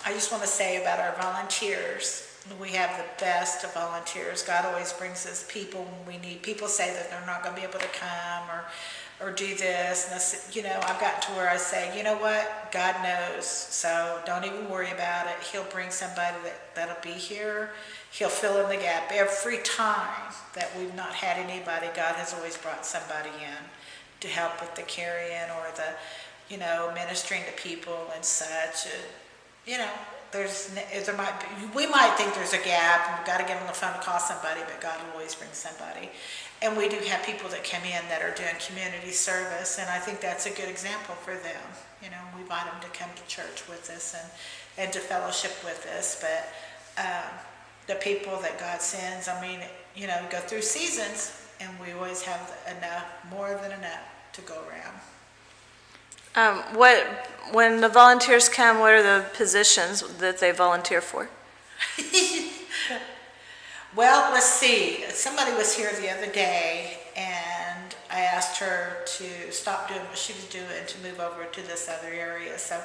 I just want to say about our volunteers. We have the best of volunteers. God always brings us people when we need. People say that they're not going to be able to come or do this. And this, I've gotten to where I say, you know what? God knows. So don't even worry about it. He'll bring somebody that'll be here. He'll fill in the gap. Every time that we've not had anybody, God has always brought somebody in to help with the carrying or the, ministering to people and such. We might think there's a gap and we've got to get on the phone to call somebody, but God will always bring somebody. And we do have people that come in that are doing community service, and I think that's a good example for them. We invite them to come to church with us and to fellowship with us. But the people that God sends, go through seasons, and we always have enough, more than enough to go around. When the volunteers come, what are the positions that they volunteer for? Well, let's see. Somebody was here the other day, and I asked her to stop doing what she was doing to move over to this other area. So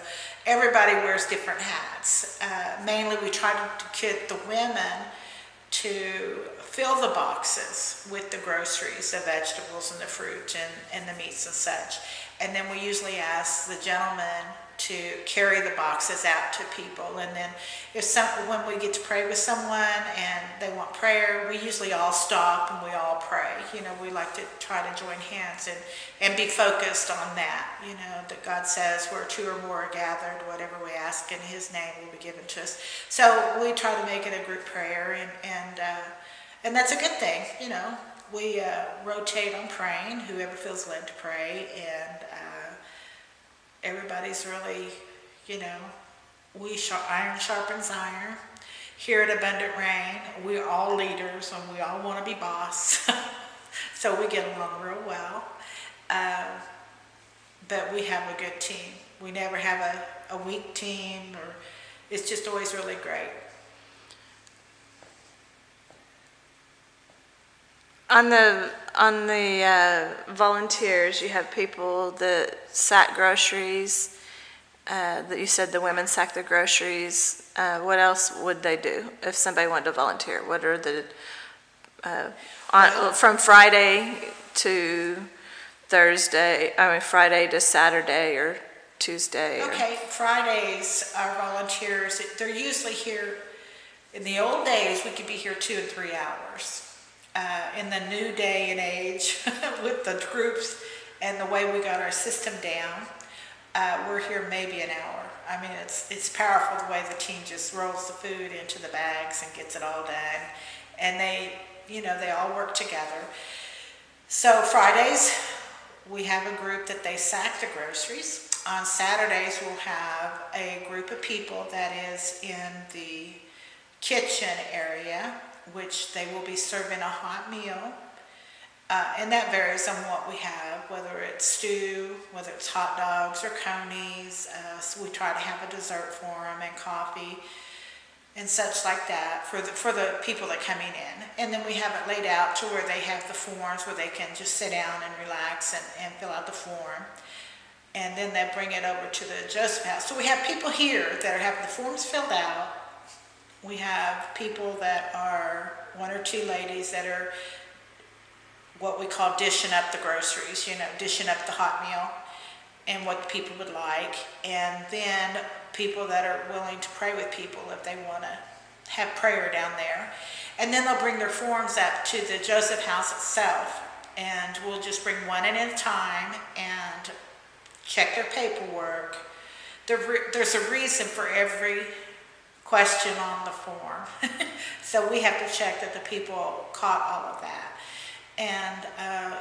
everybody wears different hats. Mainly, we try to get the women to fill the boxes with the groceries, the vegetables and the fruit and the meats and such. And then we usually ask the gentleman to carry the boxes out to people. And then when we get to pray with someone and they want prayer, we usually all stop and we all pray. We like to try to join hands and be focused on that. That God says where two or more are gathered, whatever we ask in His name will be given to us. So we try to make it a group prayer, and that's a good thing. We rotate on praying, whoever feels led to pray, and everybody's really, iron sharpens iron. Here at Abundant Rain, we're all leaders and we all want to be boss. So we get along real well. But we have a good team. We never have a weak team, or it's just always really great. On the volunteers, you have people that sack groceries. That you said the women sack the groceries. What else would they do if somebody wanted to volunteer? What are the from Friday to Thursday? Friday to Saturday or Tuesday. Okay, Fridays our volunteers. They're usually here. In the old days, we could be here 2 and 3 hours. In the new day and age, with the groups and the way we got our system down, we're here maybe an hour. It's powerful the way the team just rolls the food into the bags and gets it all done. And they all work together. So Fridays, we have a group that they sack the groceries. On Saturdays, we'll have a group of people that is in the kitchen area, which they will be serving a hot meal. And that varies on what we have, whether it's stew, whether it's hot dogs or conies. So we try to have a dessert for them and coffee and such like that for the people that are coming in. And then we have it laid out to where they have the forms where they can just sit down and relax and fill out the form. And then they bring it over to the Joseph House. So we have people here that are having the forms filled out. We have people that are 1 or 2 ladies that are what we call dishing up the groceries, dishing up the hot meal and what the people would like. And then people that are willing to pray with people if they want to have prayer down there. And then they'll bring their forms up to the Joseph House itself. And we'll just bring one in at a time and check their paperwork. There's a reason for every question on the form. So we have to check that the people caught all of that. And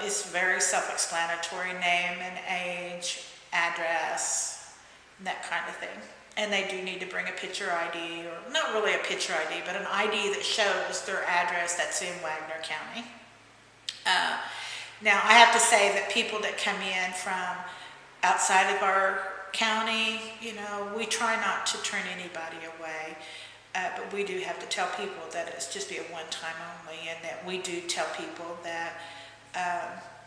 it's very self-explanatory, name and age, address, that kind of thing. And they do need to bring a picture ID, or not really a picture ID, but an ID that shows their address that's in Wagner County. Now, I have to say that people that come in from outside of our county, we try not to turn anybody away, but we do have to tell people that it's just be a one-time only, and that we do tell people that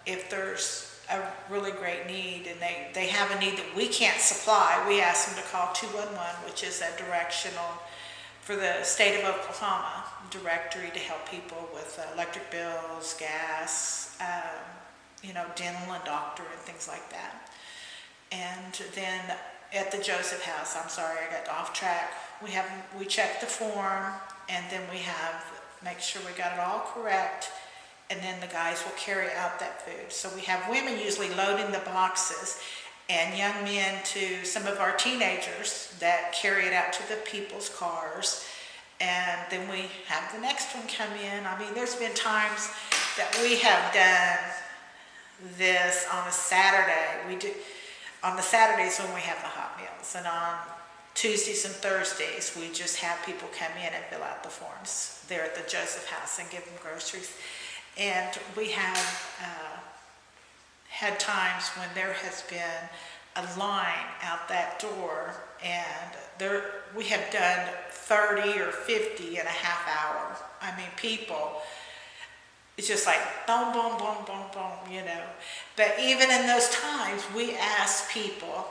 if there's a really great need, and they have a need that we can't supply. We ask them to call 211, which is a directional for the state of Oklahoma directory to help people with electric bills, gas, dental and doctor and things like that. And then at the Joseph House, I'm sorry, I got off track. We check the form, and then we make sure we got it all correct, and then the guys will carry out that food. So we have women usually loading the boxes, and young men to some of our teenagers that carry it out to the people's cars. And then we have the next one come in. I mean, there's been times that we have done this on a Saturday. We do on the Saturdays when we have the hot meals, and on Tuesdays and Thursdays we just have people come in and fill out the forms there at the Joseph House and give them groceries. And we have had times when there has been a line out that door, and we have done 30 or 50 in a half hour. I mean, people, it's just like boom, boom, boom, boom, boom, But even in those times, we ask people